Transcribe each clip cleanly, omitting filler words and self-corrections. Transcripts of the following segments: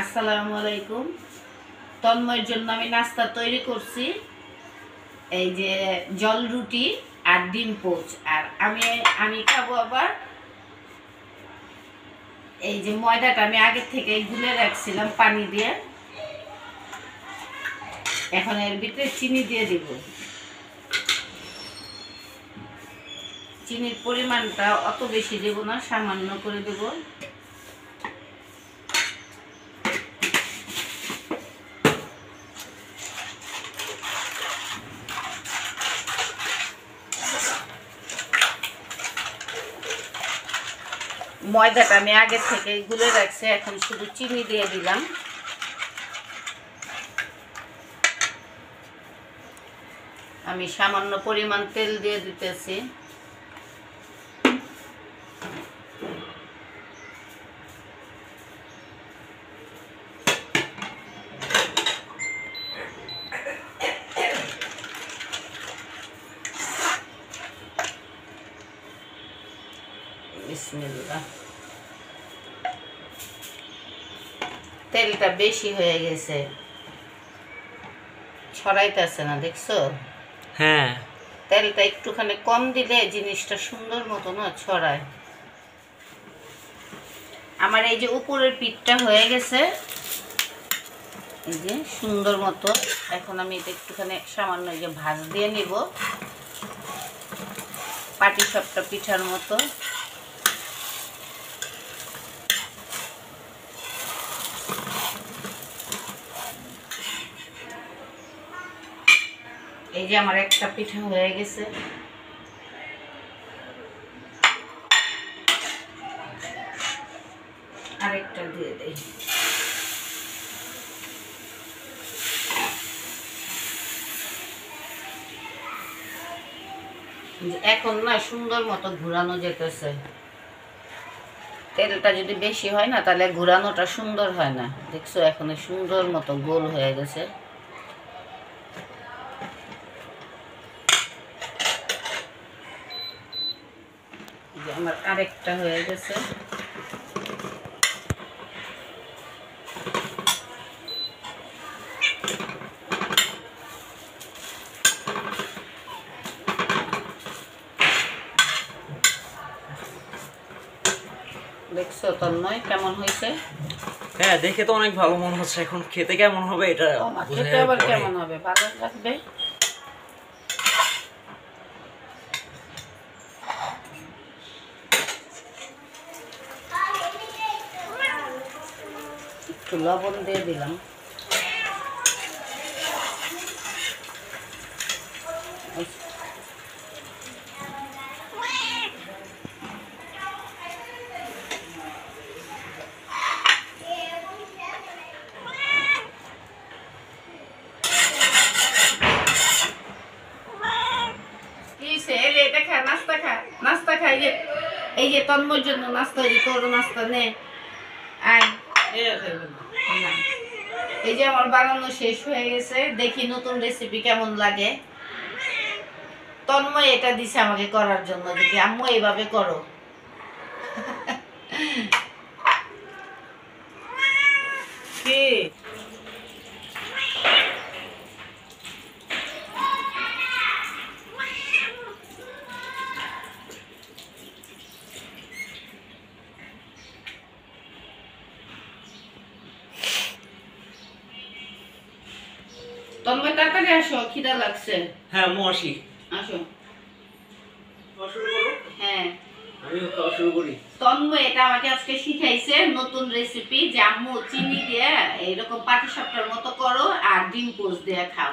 আসসালামু আলাইকুম। তন্ময়ের জন্য আমি নাস্তা তৈরি করছি, এই যে জল রুটি আর ডিম পোচ। আর আমি খাবো আবার এই যে ময়দাটা আমি আগে থেকে গুলে রাখছিলাম পানি দিয়ে। এখন এর ভিতরে চিনি দিয়ে দিব। চিনির পরিমাণটা অত বেশি দেব না, সামান্য করে দেব। ময়দাটা আমি আগে থেকে গুলে রাখছি, এখন শুধু চিনি দিয়ে দিলাম। আমি সামান্য পরিমাণ তেল দিয়ে দিতেছি। বিসমিল্লাহ। তেলটা বেশি হয়ে গেছে, ছড়াইতেছে না, দেখছো? হ্যাঁ, তেলটা একটুখানি কম দিলে জিনিসটা সুন্দর মতো না ছড়ায়। আমার এই যে উপরের পিঠটা হয়ে গেছে, এই যে সুন্দর মতো। এখন আমি এটা একটুখানি সামান্য এই যে ভাজ দিয়ে নিব, পাটিসাপটা পিঠার মতো। এই যে আমার একটা পিঠা হয়ে গেছে। আরেকটা দিয়ে দেই। এখন না সুন্দর মতো ঘুরানো যেতেছে। তেলটা যদি বেশি হয় না তাহলে ঘুরানোটা সুন্দর হয় না, দেখছো? এখন সুন্দর মতো গোল হয়ে গেছে। আমার আরেকটা হয়ে গেছে। দেখছো তন্ময় কেমন হয়েছে? হ্যাঁ, দেখে তো অনেক ভালো মনে হচ্ছে। এখন খেতে কেমন হবে এটা খেতে আবার কেমন হবে? ভালো লাগবে। একটু লবণ দিয়ে দিলাম। নাস্তা খাই যে এই যে তন্ময়ের জন্য নাস্তা, তোর নাস্তা নে। এই যে আমার বানানো শেষ হয়ে গেছে, দেখি নতুন রেসিপি কেমন লাগে। তন্ময় এটা দিছে আমাকে করার জন্য, দেখি আম্মু এইভাবে করো। কি তন্ময় তাড়াতাড়ি আসো, খিদা লাগছে। হ্যাঁ, আম্মু আসি। আসো। শুরু করো। হ্যাঁ, আমিও খাওয়া শুরু করি। তন্ময় এটা আমাকে আজকে শিখাইছে নতুন রেসিপি, যে আম্মু চিনি দিয়ে এরকম পাটিসাপটার মতো করো আর ডিম পোচ দিয়ে খাও।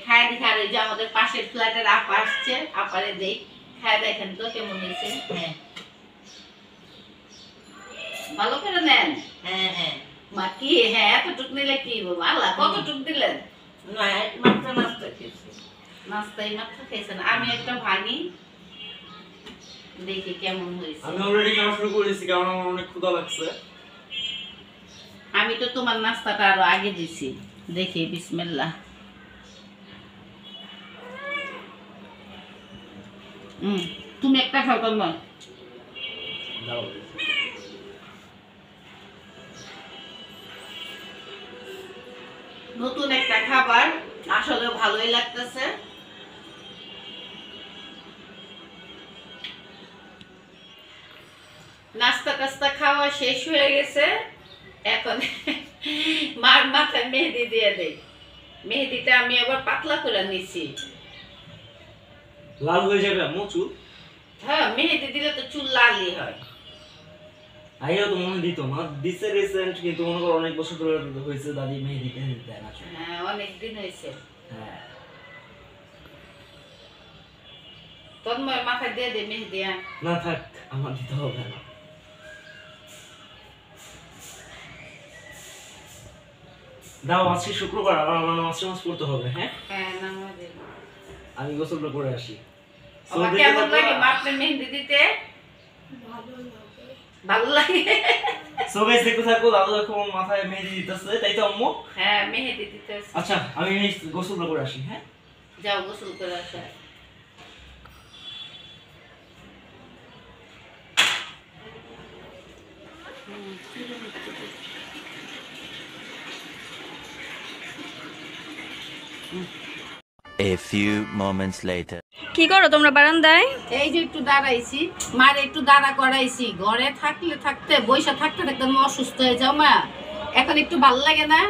খায় দেখে, আর এই যে আমাদের পাশের ফ্ল্যাটের আপা আসছে, আপারে দেই, খায় দেখেন তো কেমন হয়েছে। হ্যাঁ, ভালো করে নেন। হ্যাঁ হ্যাঁ মা, কি হ্যাঁ এতটুক নিলে কি বাবা? আল্লাহ কতটুক দিলেন? না, মাত্র নাস্তা খেয়েছি। নাস্তাই মাত্র খেয়েছেন। আমি একটা ভাঙি, দেখি কেমন হয়েছে। আমি অলরেডি খাওয়া শুরু করেছি, কারণ আমার অনেক ক্ষুধা লাগছে। আমি তো তোমার নাস্তাটা আরো আগে দিছি, দেখি। বিসমিল্লাহ। তুমি একটা খাও তন্ময়। দাও। নতুন একটা খাবার, আসলে ভালোই লাগতেছে। নাস্তা টাস্তা খাওয়া শেষ হয়ে গেছে, এখন মার মাথায় মেহেদি দিয়ে দেই। মেহেদিটা আমি আবার পাতলা করে নিছি। লাল হয়ে যাবে আম্মু চুল? হ্যাঁ, মেহেদি দিলে তো চুল লালই হয়। আইও তো মনে দিত মা দিছে রিসেন্ট, কিন্তু মনে করো অনেক বছর ধরে হয়েছে দাদি মেহেদি টেহেদি দেয় না। হ্যাঁ, অনেক দিন হয়েছে। হ্যাঁ তন্ময় মাথায় দিয়ে দে মেহেদি। না থাক, আমার দিতে হবে না। দাও, আজকে শুক্রবার, আবার আমার নামাজ টামাজ পড়তে হবে। হ্যাঁ হ্যাঁ, নামাজে আমি গোসলটা করে আসি। আমার কেমন লাগে মা আপনার মেহেদি দিতে? ভালো লাগে। সো গাইস দেখতে থাকো, দাদু এখন মাথায় মেহেদি দিতেছে, তাই তো আম্মু? হ্যাঁ, মেহেদি দিতেছে। আচ্ছা আমি গোসলটা করে আসি। হ্যাঁ যাও গোসল করে আসো। A few moments later. কি করো তোমরা বারান্দায়? এই যে একটু দাঁড়াইছি, মার একটু দাঁড়া করাইছি। ঘরে থাকতে বইসা থাকতে আমি অসুস্থ হয়ে যাও মা, এখন একটু ভালো লাগে না।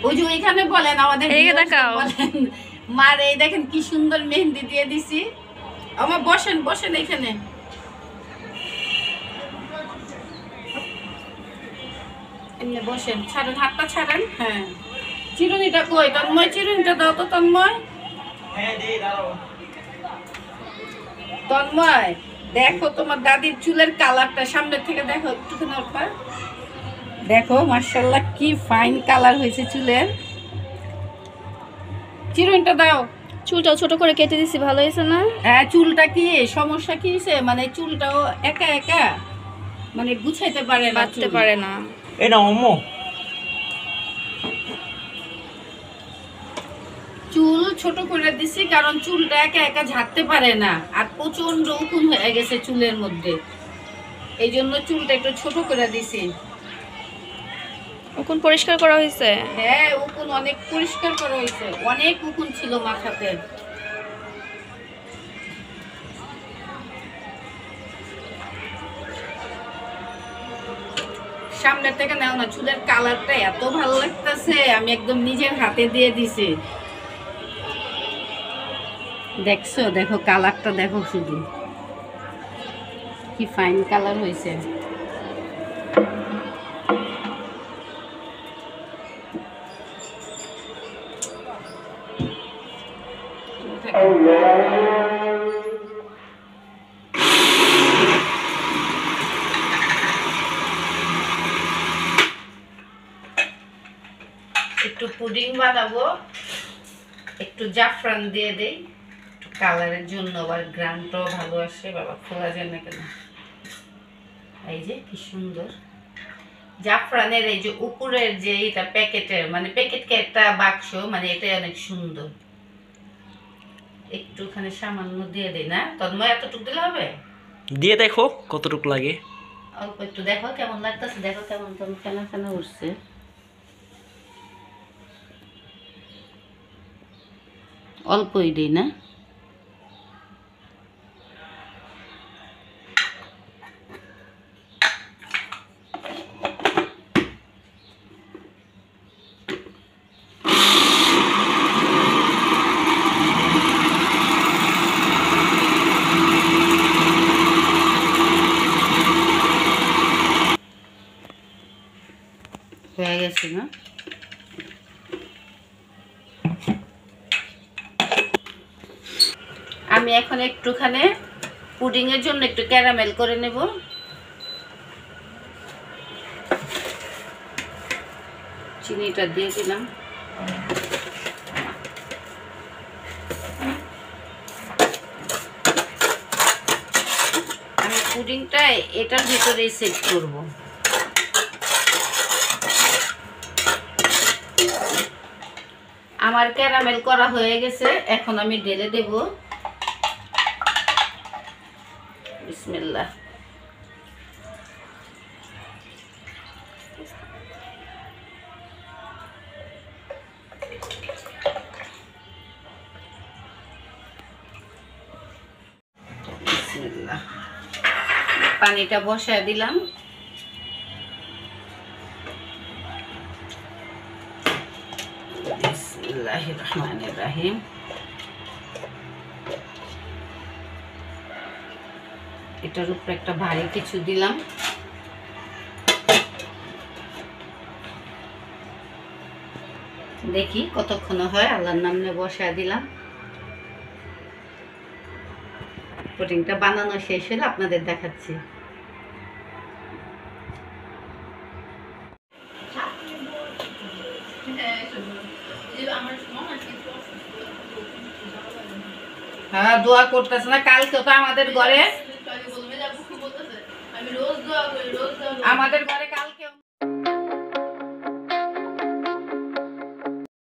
ওই যে ওইখানে বলেন আমাদের এদিকে viewers তাকাও। বলেন মার এই দেখেন কি সুন্দর মেহেন্দি দিয়ে দিছি। আমার বসেন বসেন এখানে। এমনি বসেন, ছাড়েন হাতটা ছাড়েন। হ্যাঁ, চিরুনিটা কই? তন্ময় চিরুনিটা দাও তো তন্ময়। হ্যাঁ দেই, দাঁড়াও। তন্ময় দেখো তোমার দাদির চুলের কালারটা সামনে থেকে দেখো একটুখানি অল্পা। দেখো মাশাআল্লাহ কি ফাইন কালার হয়েছে চুলের। চিরুনিটা দাও। চুলটাও ছোট করে কেটে দিছি, ভালো হয়েছে না? হ্যাঁ, চুলটা কি সমস্যা কি হয়েছে? মানে চুলটাও একা একা মানে গুছাইতে পারে না, বাঁধতে চুল। পারে না। এই নাও আম্মু। চুল ছোট করে দিছি কারণ চুলটা একা একা ঝাড়তে পারে না, আর প্রচন্ড উকুন হয়ে গেছে চুলের মধ্যে, এই জন্য চুলটা একটু ছোট করে দিছি। এখন পরিষ্কার করা হয়েছে? হ্যাঁ, উকুন অনেক পরিষ্কার করা হয়েছে, অনেক উকুন ছিল মাথাতে। সামনের থেকে নাও না, চুলের কালারটা এত ভালো লাগতেছে, আমি একদম নিজের হাতে দিয়ে দিছি। দেখছো, দেখো কালারটা দেখো, শুধু কি ফাইন কালার হয়েছে। একটু পুডিং বানাবো, একটু জাফরান দিয়ে দেই একটু কালারের জন্য, আবার গ্রানটাও ভালো আসে। বাবা খোলা যায় না কেন? এই যে কি সুন্দর জাফরানের এই যে উপরের যে এটা প্যাকেটের, মানে প্যাকেটকে একটা বাক্স, মানে এটাই অনেক সুন্দর। একটুখানি সামান্য দিয়ে দেই না তন্ময়? এতটুকু দিলে হবে? দিয়ে দেখো কতটুকু লাগে। অল্প একটু দেখো কেমন লাগতেছে, দেখো কেমন কেমন ফেনা ফেনা উঠছে। অল্পই দিই না? হয়ে গেছে না? আমি এখন একটুখানি পুডিং এর জন্য একটু ক্যারামেল করে নেব। চিনিটা দিয়ে দিলাম। আমি পুডিংটা এটার ভিতরেই সেট করব। আমার ক্যারামেল করা হয়ে গেছে, এখন আমি ঢেলে দেব। বিসমিল্লাহ। পানিটা বসায় দিলাম। বিসমিল্লাহির রহমানির রহিম। এটার উপরে একটা ভারী কিছু দিলাম। দেখি কতক্ষণ হয়, আল্লাহর নাম নিয়ে বসায় দিলাম। পুডিংটা বানানো শেষ হলে আপনাদের দেখাচ্ছি। হ্যাঁ, দোয়া করতেছে না। কালকে তো আমাদের ঘরে